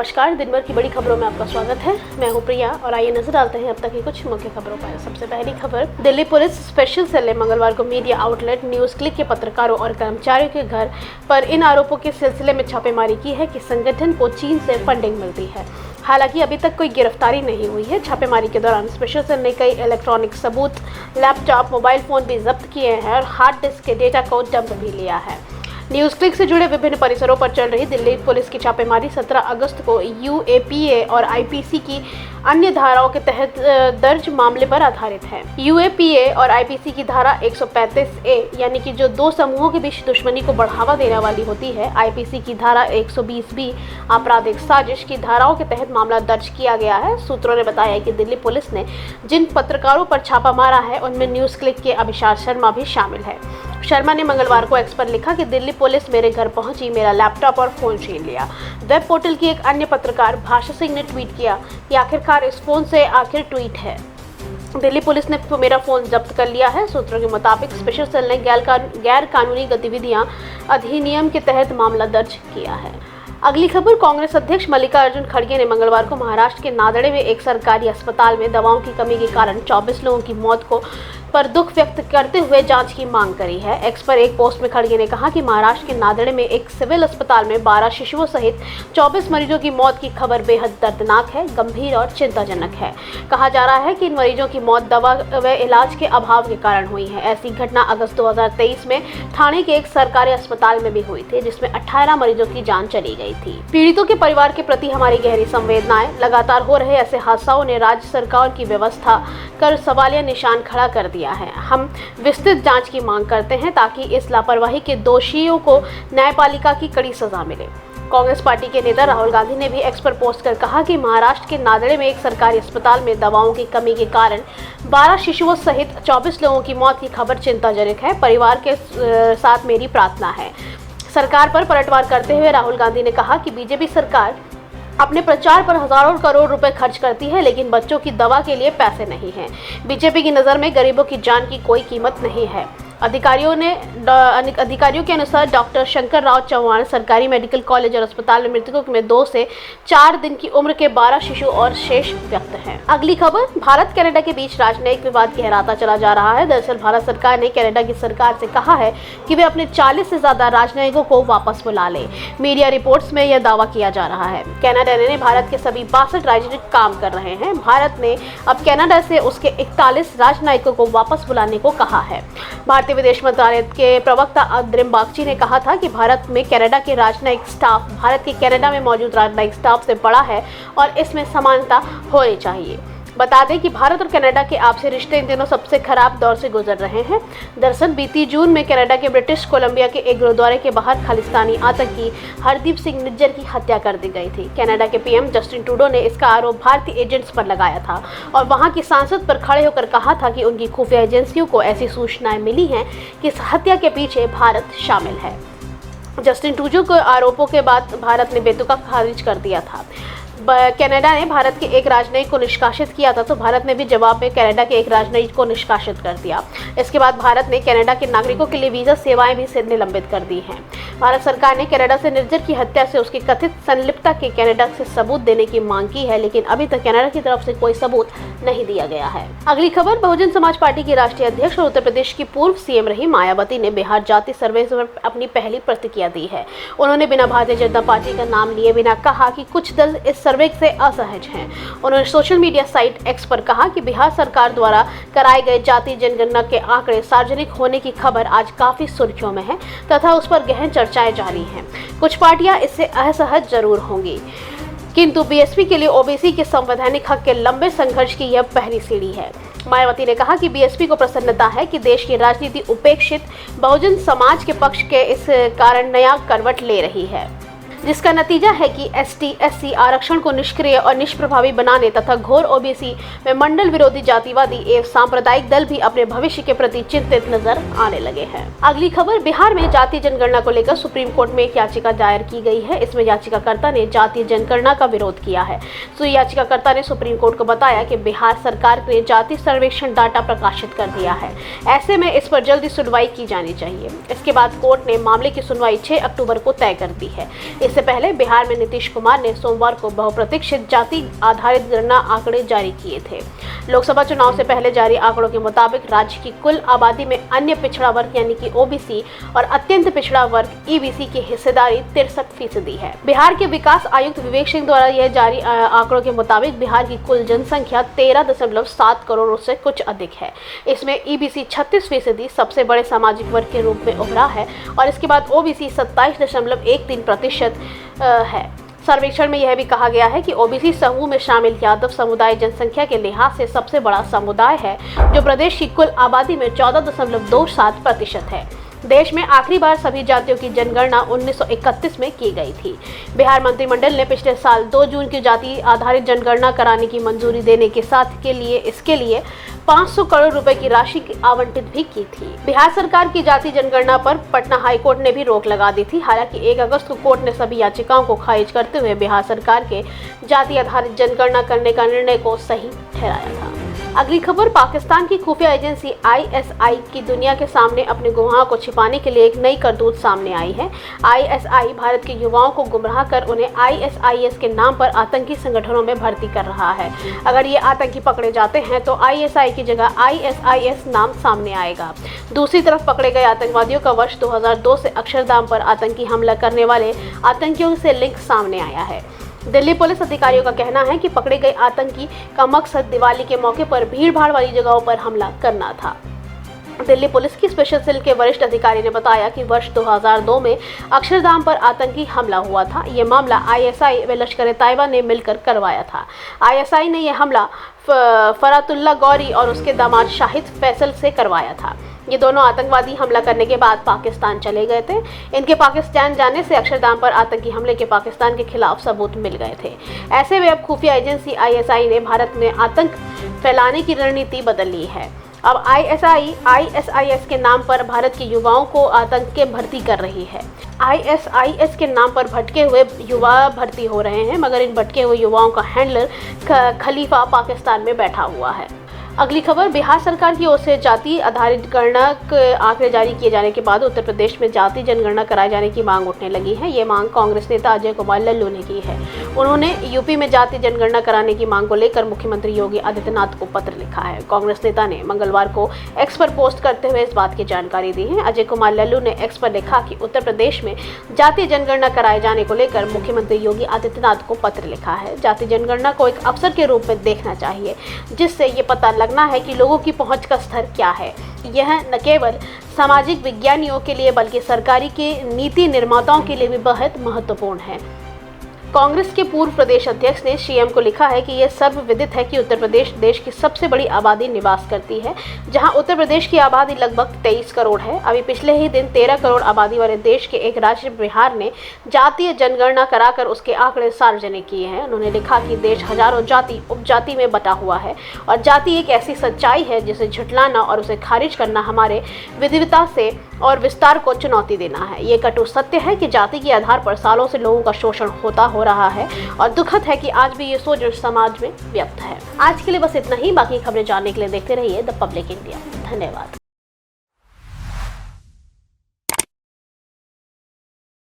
नमस्कार। दिन भर की बड़ी खबरों में आपका स्वागत है। मैं हूं प्रिया और आइए नजर डालते हैं अब तक की कुछ मुख्य खबरों पर। सबसे पहली खबर, दिल्ली पुलिस स्पेशल सेल ने मंगलवार को मीडिया आउटलेट न्यूज क्लिक के पत्रकारों और कर्मचारियों के घर पर इन आरोपों के सिलसिले में छापेमारी की है कि संगठन को चीन से फंडिंग मिलती है। हालांकि अभी तक कोई गिरफ्तारी नहीं हुई है। छापेमारी के दौरान स्पेशल सेल ने कई इलेक्ट्रॉनिक सबूत, लैपटॉप, मोबाइल फोन भी जब्त किए हैं और हार्ड डिस्क के डेटा को डंप भी लिया है। न्यूज क्लिक से जुड़े विभिन्न परिसरों पर चल रही दिल्ली पुलिस की छापेमारी 17 अगस्त को यूएपीए और आईपीसी की अन्य धाराओं के तहत दर्ज मामले पर आधारित है। यूएपीए और आईपीसी की धारा 135A यानी कि जो दो समूहों के बीच दुश्मनी को बढ़ावा देने वाली होती है, आईपीसी की धारा 120B आपराधिक साजिश की धाराओं के तहत मामला दर्ज किया गया है। सूत्रों ने बताया कि दिल्ली पुलिस ने जिन पत्रकारों पर छापा मारा है उनमें न्यूज क्लिक के अभिषार शर्मा भी शामिल है। शर्मा ने मंगलवार को एक्स पर लिखा कि दिल्ली पुलिस मेरे घर पहुंची, मेरा लैपटॉप और फोन छीन लिया। वेब पोर्टल की एक अन्य पत्रकार भाषा सिंह ने ट्वीट किया कि आखिरकार इस फोन से आखिर ट्वीट है। दिल्ली पुलिस ने मेरा फोन जब्त कर लिया है। सूत्रों के मुताबिक स्पेशल सेल ने गैर कानूनी गतिविधियां अधिनियम के तहत मामला दर्ज किया है। अगली खबर, कांग्रेस अध्यक्ष मल्लिकार्जुन खड़गे ने मंगलवार को महाराष्ट्र के नांदेड़ में एक सरकारी अस्पताल में दवाओं की कमी के कारण 24 लोगों की मौत पर दुख व्यक्त करते हुए जांच की मांग करी है। एक्स पर एक पोस्ट में खड़गे ने कहा कि महाराष्ट्र के नांदेड़ में एक सिविल अस्पताल में 12 शिशुओं सहित 24 मरीजों की मौत की खबर बेहद दर्दनाक है, गंभीर और चिंताजनक है। कहा जा रहा है कि इन मरीजों की मौत दवा व इलाज के अभाव के कारण हुई है। ऐसी घटना अगस्त 2023 में ठाणे के एक सरकारी अस्पताल में भी हुई थी, जिसमें 18 मरीजों की जान चली गई थी। पीड़ितों के परिवार के प्रति हमारी गहरी संवेदनाएं। लगातार हो रहे ऐसे हादसों ने राज्य सरकार की व्यवस्था कर सवालिया निशान खड़ा कर दिया है। हम विस्तृत जांच की मांग करते हैं ताकि इस लापरवाही के दोषियों को न्यायपालिका की कड़ी सजा मिले। कांग्रेस पार्टी के नेता राहुल गांधी ने भी एक्स पर पोस्ट कर कहा कि महाराष्ट्र के नांदेड़ में एक सरकारी अस्पताल में दवाओं की कमी के कारण 12 शिशुओं सहित 24 लोगों की मौत की खबर चिंताजनक है। परिवार के साथ मेरी प्रार्थना है। सरकार पर पलटवार करते हुए राहुल गांधी ने कहा कि बीजेपी सरकार अपने प्रचार पर हजारों करोड़ रुपए खर्च करती है, लेकिन बच्चों की दवा के लिए पैसे नहीं हैं। बीजेपी की नज़र में गरीबों की जान की कोई कीमत नहीं है। अधिकारियों के अनुसार डॉक्टर शंकर राव चौहान सरकारी मेडिकल कॉलेज और अस्पताल में मृतकों में 2 से 4 दिन की उम्र के 12 शिशु और शेष व्यक्त हैं। अगली खबर, भारत कनाडा के बीच राजनयिक विवाद गहराता चला जा रहा है। दरअसल भारत सरकार ने कनाडा की सरकार से कहा है कि वे अपने 40 से ज्यादा राजनयिकों को वापस बुला ले। मीडिया रिपोर्ट्स में यह दावा किया जा रहा है। कनाडा ने भारत के सभी 62 राजनयिक काम कर रहे हैं। भारत ने अब कनाडा से उसके 41 राजनयिकों को वापस बुलाने को कहा है। भारतीय विदेश मंत्रालय के प्रवक्ता अद्रिम बागची ने कहा था कि भारत में कनाडा के राजनयिक स्टाफ भारत के कनाडा में मौजूद राजनयिक स्टाफ से बड़ा है और इसमें समानता होनी चाहिए। बता दें कि भारत और कनाडा के आपसी रिश्ते इन दिनों सबसे खराब दौर से गुजर रहे हैं। दरअसल बीती जून में कनाडा के ब्रिटिश कोलंबिया के एक गुरुद्वारे के बाहर खालिस्तानी आतंकी हरदीप सिंह निज्जर की हत्या कर दी गई थी। कनाडा के पीएम जस्टिन ट्रूडो ने इसका आरोप भारतीय एजेंट्स पर लगाया था और वहां की सांसद पर खड़े होकर कहा था कि उनकी खुफिया एजेंसियों को ऐसी सूचनाएं मिली हैं कि इस हत्या के पीछे भारत शामिल है। जस्टिन ट्रूडो के आरोपों के बाद भारत ने बेतुका खारिज कर दिया था। कनाडा ने भारत के एक राजनयिक को निष्कासित किया था, तो भारत ने भी जवाब में कनाडा के एक राजनयिक को निष्कासित कर दिया। इसके बाद भारत ने कनाडा के नागरिकों के लिए वीजा सेवाएं भी निलंबित कर दी हैं। भारत सरकार ने कनाडा से निज्जर की हत्या से उसकी कथित संलिप्तता के कनाडा से सबूत देने की मांग की है, लेकिन अभी तक कनाडा की तरफ से कोई सबूत नहीं दिया गया है। अगली खबर, बहुजन समाज पार्टी की राष्ट्रीय अध्यक्ष और उत्तर प्रदेश की पूर्व सीएम रही मायावती ने बिहार जाति सर्वे पर अपनी पहली प्रतिक्रिया दी है। उन्होंने बिना भारतीय जनता पार्टी का नाम लिए बिना कहा कि कुछ दल इस सर्वे से असहज हैं। उन्होंने सोशल मीडिया साइट एक्स पर कहा कि बिहार सरकार द्वारा कराए गए जाति जनगणना के आंकड़े सार्वजनिक होने की खबर आज काफी सुर्खियों में है तथा उस पर गहन चर्चाएं जारी हैं। कुछ पार्टियां इससे असहज जरूर होंगी, किंतु बीएसपी के लिए ओबीसी के संवैधानिक हक के लंबे संघर्ष की यह पहली सीढ़ी है। मायावती ने कहा कि बीएसपी को प्रसन्नता है कि देश की राजनीति उपेक्षित बहुजन समाज के पक्ष के इस कारण नया करवट ले रही है, जिसका नतीजा है कि एसटी/एससी आरक्षण को निष्क्रिय और निष्प्रभावी बनाने तथा घोर ओबीसी में मंडल विरोधी जातिवादी एवं सांप्रदायिक दल भी अपने भविष्य के प्रति चिंतित नजर आने लगे हैं। अगली खबर, बिहार में जातीय जनगणना को लेकर सुप्रीम कोर्ट में एक याचिका दायर की गई है। इसमें याचिकाकर्ता ने जातीय जनगणना का विरोध किया है। तो याचिकाकर्ता ने सुप्रीम कोर्ट को बताया कि बिहार सरकार ने जाति सर्वेक्षण डाटा प्रकाशित कर दिया है, ऐसे में इस पर जल्दी सुनवाई की जानी चाहिए। इसके बाद कोर्ट ने मामले की सुनवाई 6 अक्टूबर को तय कर दी है। इस इससे पहले बिहार में नीतीश कुमार ने सोमवार को बहुप्रतीक्षित जाति आधारित गणना आंकड़े जारी किए थे। लोकसभा चुनाव से पहले जारी आंकड़ों के मुताबिक राज्य की कुल आबादी में अन्य पिछड़ा वर्ग यानी कि ओबीसी और अत्यंत पिछड़ा वर्ग ईबीसी की हिस्सेदारी 63% है। बिहार के विकास आयुक्त विवेक सिंह द्वारा यह जारी आंकड़ों के मुताबिक बिहार की कुल जनसंख्या 13.7 करोड़ से कुछ अधिक है। इसमें ईबीसी 36% सबसे बड़े सामाजिक वर्ग के रूप में उभरा है और इसके बाद ओबीसी 27.13% है। सर्वेक्षण में यह भी कहा गया है कि ओबीसी समूह में शामिल यादव समुदाय जनसंख्या के लिहाज से सबसे बड़ा समुदाय है, जो प्रदेश की कुल आबादी में 14.27% है। देश में आखिरी बार सभी जातियों की जनगणना 1931 में की गई थी। बिहार मंत्रिमंडल ने पिछले साल 2 जून की जाति आधारित जनगणना कराने की मंजूरी देने के साथ इसके लिए 500 करोड़ रुपए की राशि आवंटित भी की थी। बिहार सरकार की जाति जनगणना पर पटना हाईकोर्ट ने भी रोक लगा दी थी। हालांकि 1 अगस्त को कोर्ट ने सभी याचिकाओं को खारिज करते हुए बिहार सरकार के जाति आधारित जनगणना करने का निर्णय को सही ठहराया था। अगली खबर, पाकिस्तान की खुफिया एजेंसी आईएसआई की दुनिया के सामने अपने गुनाहों को छिपाने के लिए एक नई करतूत सामने आई है। आईएसआई भारत के युवाओं को गुमराह कर उन्हें आईएसआईएस के नाम पर आतंकी संगठनों में भर्ती कर रहा है। अगर ये आतंकी पकड़े जाते हैं तो आईएसआई की जगह आईएसआईएस नाम सामने आएगा। दूसरी तरफ पकड़े गए आतंकवादियों का वर्ष 2002 से अक्षरधाम पर आतंकी हमला करने वाले आतंकियों से लिंक सामने आया है। दिल्ली पुलिस अधिकारियों का कहना है कि पकड़े गए आतंकी का मकसद दिवाली के मौके पर भीड़-भाड़ वाली जगहों पर हमला करना था। दिल्ली पुलिस की स्पेशल सेल के वरिष्ठ अधिकारी ने बताया कि वर्ष 2002 में अक्षरधाम पर आतंकी हमला हुआ था। ये मामला आईएसआई व लश्कर-ए-तैयबा ने मिलकर करवाया था। आईएसआई ने यह हमला फरातुल्ला गौरी और उसके दामाद शाहिद फैसल से करवाया था। ये दोनों आतंकवादी हमला करने के बाद पाकिस्तान चले गए थे। इनके पाकिस्तान जाने से अक्षरधाम पर आतंकी हमले के पाकिस्तान के खिलाफ सबूत मिल गए थे। ऐसे में अब खुफिया एजेंसी आईएसआई ने भारत में आतंक फैलाने की रणनीति बदल ली है। अब आईएसआई आईएसआईएस के नाम पर भारत के युवाओं को आतंक के भर्ती कर रही है। आईएसआईएस के नाम पर भटके हुए युवा भर्ती हो रहे हैं, मगर इन भटके हुए युवाओं का हैंडलर खलीफा पाकिस्तान में बैठा हुआ है। अगली खबर, बिहार सरकार की ओर से जाति आधारित गणना के आंकड़े जारी किए जाने के बाद उत्तर प्रदेश में जाति जनगणना कराए जाने की मांग उठने लगी है। ये मांग कांग्रेस नेता अजय कुमार लल्लू ने की है। उन्होंने यूपी में जाति जनगणना कराने की मांग को लेकर मुख्यमंत्री योगी आदित्यनाथ को पत्र लिखा है। कांग्रेस नेता ने मंगलवार को एक्स पर पोस्ट करते हुए इस बात की जानकारी दी है। अजय कुमार लल्लू ने एक्स पर लिखा कि उत्तर प्रदेश में जाति जनगणना कराए जाने को लेकर मुख्यमंत्री योगी आदित्यनाथ को पत्र लिखा है। जाति जनगणना को एक अवसर के रूप में देखना चाहिए, जिससे ये पता लगना है कि लोगों की पहुंच का स्तर क्या है। यह न केवल सामाजिक विज्ञानियों के लिए बल्कि सरकारी के नीति निर्माताओं के लिए भी बहुत महत्वपूर्ण है। कांग्रेस के पूर्व प्रदेश अध्यक्ष ने सीएम को लिखा है कि यह सर्वविदित है कि उत्तर प्रदेश देश की सबसे बड़ी आबादी निवास करती है, जहां उत्तर प्रदेश की आबादी लगभग 23 करोड़ है। अभी पिछले ही दिन 13 करोड़ आबादी वाले देश के एक राज्य बिहार ने जातीय जनगणना कराकर उसके आंकड़े सार्वजनिक किए हैं। उन्होंने लिखा कि देश हजारों जाति उपजाति में बटा हुआ है और जाति एक ऐसी सच्चाई है जिसे झुठलाना और उसे खारिज करना हमारे विविधता से और विस्तार को चुनौती देना है। ये कटु सत्य है कि जाति के आधार पर सालों से लोगों का शोषण हो रहा है और दुखद है कि आज भी ये सोच समाज में व्यक्त है। आज के लिए बस इतना ही। बाकी खबरें जानने के लिए देखते रहिए द पब्लिक इंडिया। धन्यवाद।